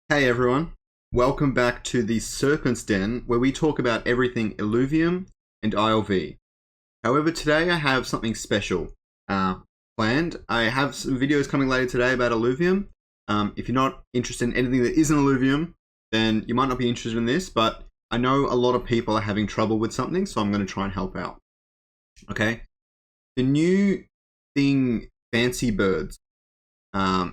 Hey everyone, welcome back to the Serpent's Den, where we talk about everything Illuvium and ILV. However, today I have something special planned. I have some videos coming later today about Illuvium. If you're not interested in anything that isn't Illuvium, then you might not be interested in this, but I know a lot of people are having trouble with something, so I'm going to try and help out. Okay, the new thing, Fancy Birds, had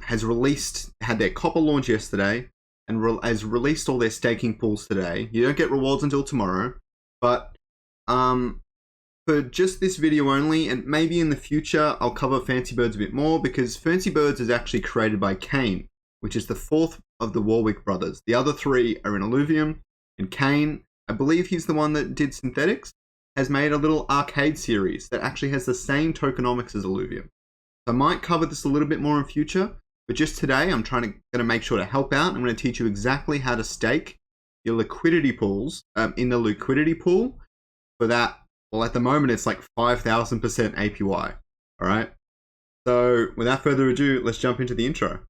their copper launch yesterday, and has released all their staking pools today. You don't get rewards until tomorrow, but for just this video only, and maybe in the future I'll cover Fancy Birds a bit more, because Fancy Birds is actually created by Kane, which is the fourth of the Warwick brothers. The other three are in Illuvium, and Kane, I believe he's the one that did synthetics, has made a little arcade series that actually has the same tokenomics as Illuvium. So I might cover this a little bit more in future, but just today I'm going to make sure to help out. I'm going to teach you exactly how to stake your liquidity pools in the liquidity pool. For that, well, at the moment it's like 5,000% APY. All right. So without further ado, let's jump into the intro.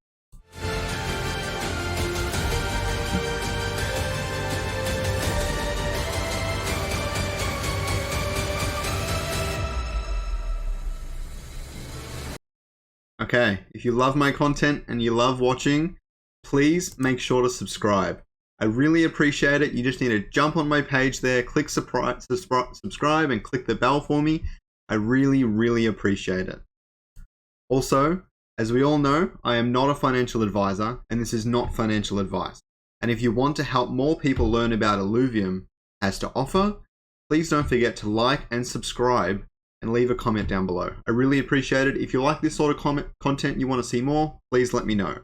Okay, if you love my content and you love watching, please make sure to subscribe. I really appreciate it. You just need to jump on my page there, click subscribe, and click the bell for me. I really, really appreciate it. Also, as we all know, I am not a financial advisor, and this is not financial advice. And if you want to help more people learn about Illuvium has to offer, please don't forget to like and subscribe and leave a comment down below. I really appreciate it. If you like this sort of content, you want to see more, please let me know.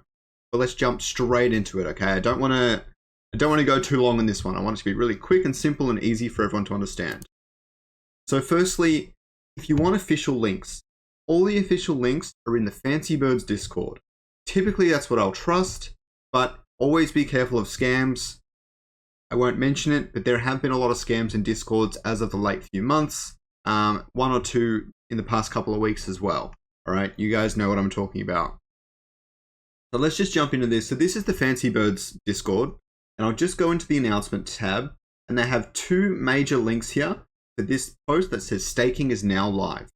But let's jump straight into it, okay? I don't want to go too long on this one. I want it to be really quick and simple and easy for everyone to understand. So firstly, if you want official links, all the official links are in the Fancy Birds Discord. Typically that's what I'll trust, but always be careful of scams. I won't mention it, but there have been a lot of scams in Discords as of the late few months. One or two in the past couple of weeks as well. All right, you guys know what I'm talking about. So let's just jump into this. So this is the Fancy Birds Discord, and I'll just go into the announcement tab, and they have two major links here for this post that says staking is now live.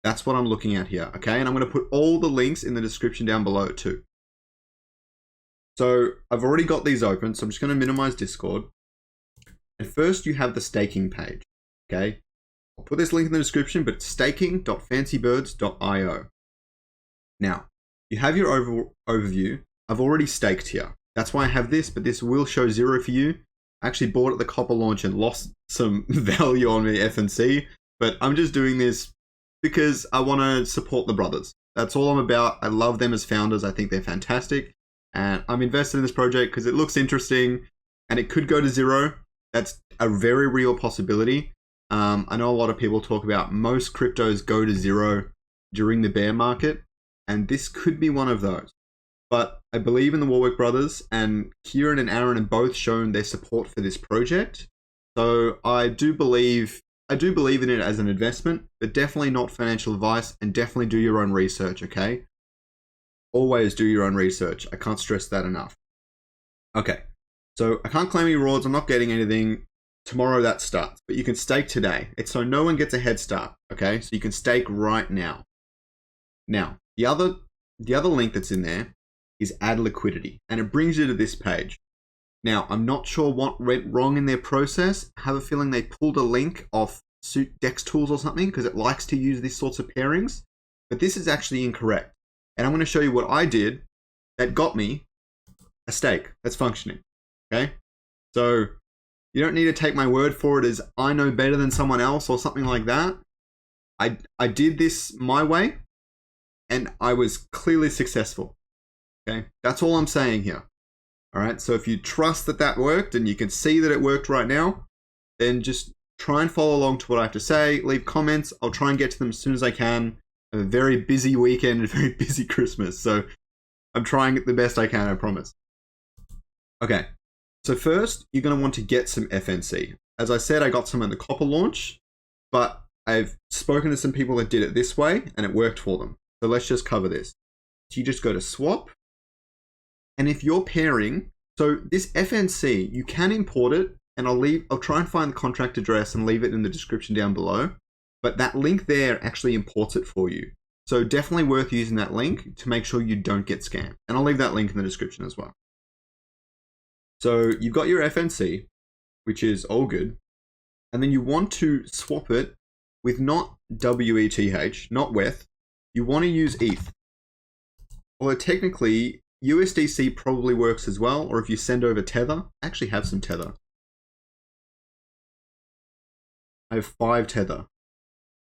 That's what I'm looking at here, okay? And I'm going to put all the links in the description down below too. So I've already got these open, so I'm just going to minimize Discord. And first you have the staking page, okay? I'll put this link in the description, but it's staking.fancybirds.io. Now, you have your overview. I've already staked here. That's why I have this, but this will show zero for you. I actually bought at the copper launch and lost some value on the FNC, but I'm just doing this because I want to support the brothers. That's all I'm about. I love them as founders. I think they're fantastic. And I'm invested in this project because it looks interesting and it could go to zero. That's a very real possibility. I know a lot of people talk about most cryptos go to zero during the bear market, and this could be one of those. But I believe in the Warwick brothers, and Kieran and Aaron have both shown their support for this project. So I do believe in it as an investment, but definitely not financial advice, and definitely do your own research, okay? Always do your own research. I can't stress that enough. Okay, so I can't claim any rewards. I'm not getting anything. Tomorrow that starts, but you can stake today. It's so no one gets a head start, okay? So you can stake right now. Now, the other link that's in there is add liquidity, and it brings you to this page. Now, I'm not sure what went wrong in their process. I have a feeling they pulled a link off Dex Tools or something, because it likes to use these sorts of pairings, but this is actually incorrect. And I'm going to show you what I did that got me a stake that's functioning, okay? So you don't need to take my word for it as I know better than someone else or something like that. I did this my way, and I was clearly successful. Okay, that's all I'm saying here. All right, so if you trust that that worked and you can see that it worked right now, then just try and follow along to what I have to say. Leave comments. I'll try and get to them as soon as I can. I have a very busy weekend, a very busy Christmas, so I'm trying the best I can, I promise. Okay. So first, you're going to want to get some FNC. As I said, I got some in the copper launch, but I've spoken to some people that did it this way, and it worked for them. So let's just cover this. So you just go to swap, and if you're pairing So this FNC, you can import it, and I'll try and find the contract address and leave it in the description down below. But that link there actually imports it for you. So definitely worth using that link to make sure you don't get scammed. And I'll leave that link in the description as well. So you've got your FNC, which is all good. And then you want to swap it with not WETH, not WETH. You want to use ETH. Although technically, USDC probably works as well, or if you send over Tether. I actually have some Tether. I have 5 Tether.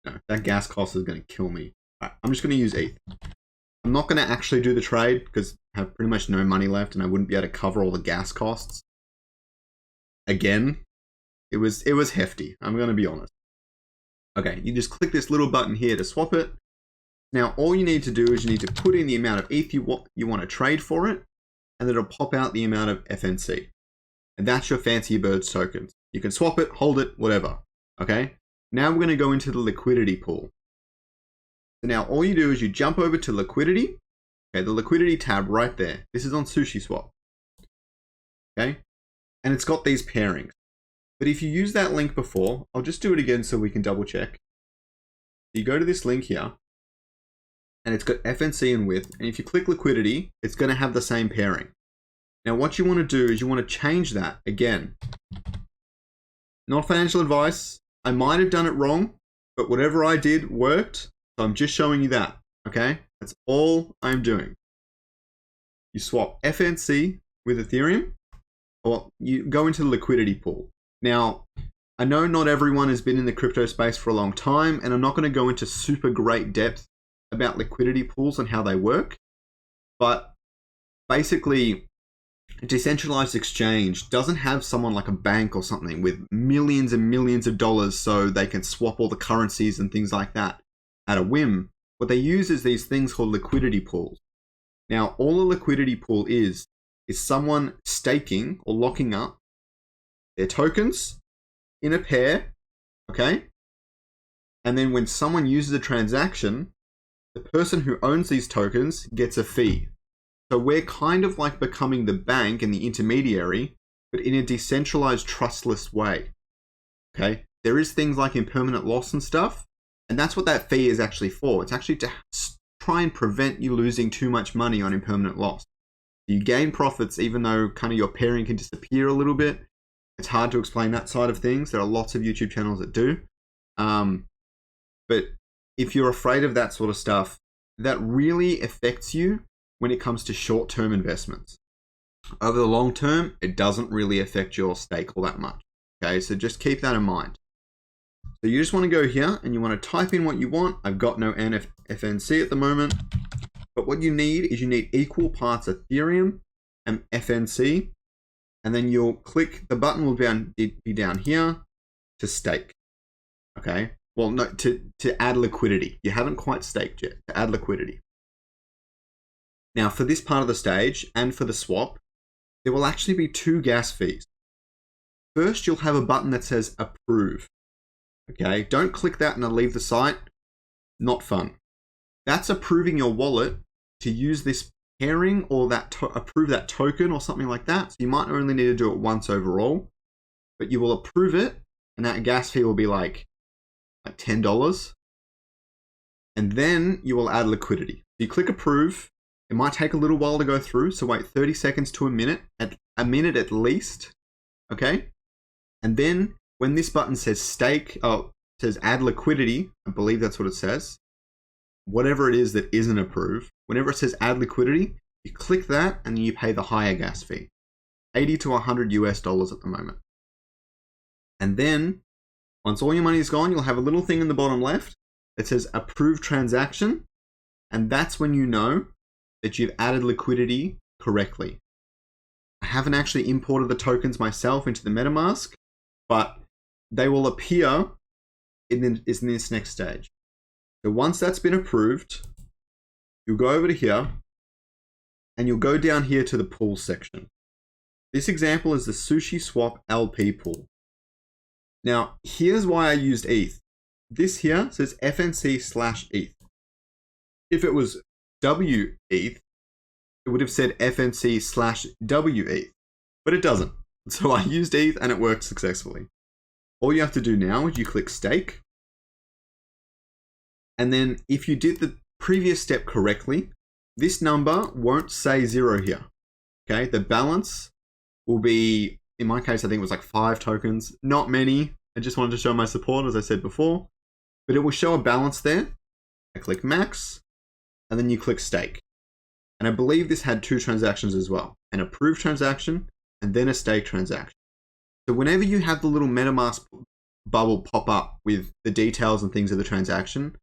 No, that gas cost is going to kill me. Right, I'm just going to use ETH. I'm not going to actually do the trade because I have pretty much no money left and I wouldn't be able to cover all the gas costs. Again, it was hefty. I'm going to be honest. Okay, you just click this little button here to swap it. Now, all you need to do is you need to put in the amount of ETH you want to trade for it, and then it'll pop out the amount of FNC. And that's your Fancy Birds tokens. You can swap it, hold it, whatever. Okay? Now we're going to go into the liquidity pool. So now all you do is you jump over to liquidity. Okay, the liquidity tab right there. This is on Sushiswap. Okay? And it's got these pairings. But if you use that link before, I'll just do it again so we can double check. You go to this link here, and it's got FNC and WITH, and if you click liquidity, it's going to have the same pairing. Now what you want to do is you want to change that again. Not financial advice. I might have done it wrong, but whatever I did worked, so I'm just showing you that, okay? That's all I'm doing. You swap FNC with Ethereum, or you go into the liquidity pool. Now, I know not everyone has been in the crypto space for a long time, and I'm not going to go into super great depth about liquidity pools and how they work, but basically, a decentralized exchange doesn't have someone like a bank or something with millions and millions of dollars so they can swap all the currencies and things like that at a whim. What they use is these things called liquidity pools. Now, all a liquidity pool is someone staking or locking up their tokens in a pair, okay? And then when someone uses a transaction, the person who owns these tokens gets a fee. So we're kind of like becoming the bank and the intermediary, but in a decentralized, trustless way. Okay? There is things like impermanent loss and stuff, and that's what that fee is actually for. It's actually to try and prevent you losing too much money on impermanent loss. You gain profits even though kind of your pairing can disappear a little bit. It's hard to explain that side of things. There are lots of YouTube channels that do. But if you're afraid of that sort of stuff, that really affects you when it comes to short-term investments. Over the long term, it doesn't really affect your stake all that much. Okay, so just keep that in mind. So you just want to go here and you want to type in what you want. I've got no FNC at the moment, but what you need is you need equal parts Ethereum and FNC, and then you'll click, the button will be down here to stake. Okay, well, no, to add liquidity. You haven't quite staked yet, to add liquidity. Now, for this part of the stage and for the swap, there will actually be 2 gas fees. First, you'll have a button that says approve. Okay, don't click that and then leave the site. Not fun. That's approving your wallet to use this pairing or approve that token or something like that. So you might only need to do it once overall, but you will approve it, and that gas fee will be like $10. And then you will add liquidity. You click approve. It might take a little while to go through, so wait 30 seconds to a minute at least, okay? And then when this button says stake, it says add liquidity, I believe that's what it says, whatever it is that isn't approved, whenever it says add liquidity, you click that and then you pay the higher gas fee, $80 to $100 US at the moment. And then once all your money is gone, you'll have a little thing in the bottom left that says approve transaction, and that's when you know that you've added liquidity correctly. I haven't actually imported the tokens myself into the MetaMask, but they will appear in this next stage. So once that's been approved, you'll go over to here and you'll go down here to the pool section. This example is the Sushiswap LP pool. Now, here's why I used ETH. This here says FNC/ETH. If it was WETH, it would have said FNC/WETH. but it doesn't. So I used ETH and it worked successfully. All you have to do now is you click stake. And then if you did the previous step correctly, this number won't say 0 here. Okay, the balance will be, in my case, I think it was like 5 tokens. Not many. I just wanted to show my support, as I said before. But it will show a balance there. I click max, and then you click stake. And I believe this had 2 transactions as well. An approved transaction, and then a stake transaction. So whenever you have the little MetaMask bubble pop up with the details and things of the transaction,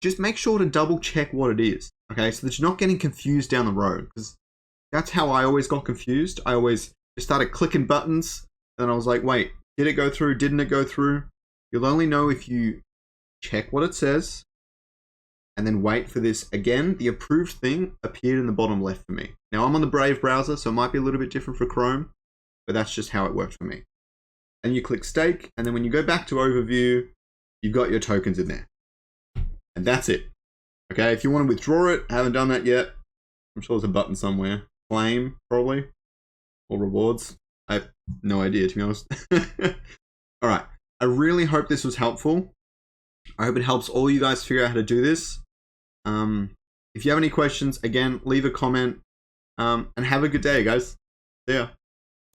just make sure to double check what it is. Okay, so that you're not getting confused down the road. Because that's how I always got confused. I always just started clicking buttons, and I was like, wait, did it go through? Didn't it go through? You'll only know if you check what it says, and then wait for this. Again, the approved thing appeared in the bottom left for me. Now I'm on the Brave browser, so it might be a little bit different for Chrome, but that's just how it worked for me. And you click stake, and then when you go back to overview, you've got your tokens in there. And that's it. Okay, if you want to withdraw it, I haven't done that yet. I'm sure there's a button somewhere. Claim, probably. Or rewards. I have no idea, to be honest. Alright, I really hope this was helpful. I hope it helps all you guys figure out how to do this. If you have any questions, again, leave a comment. And have a good day, guys. See ya.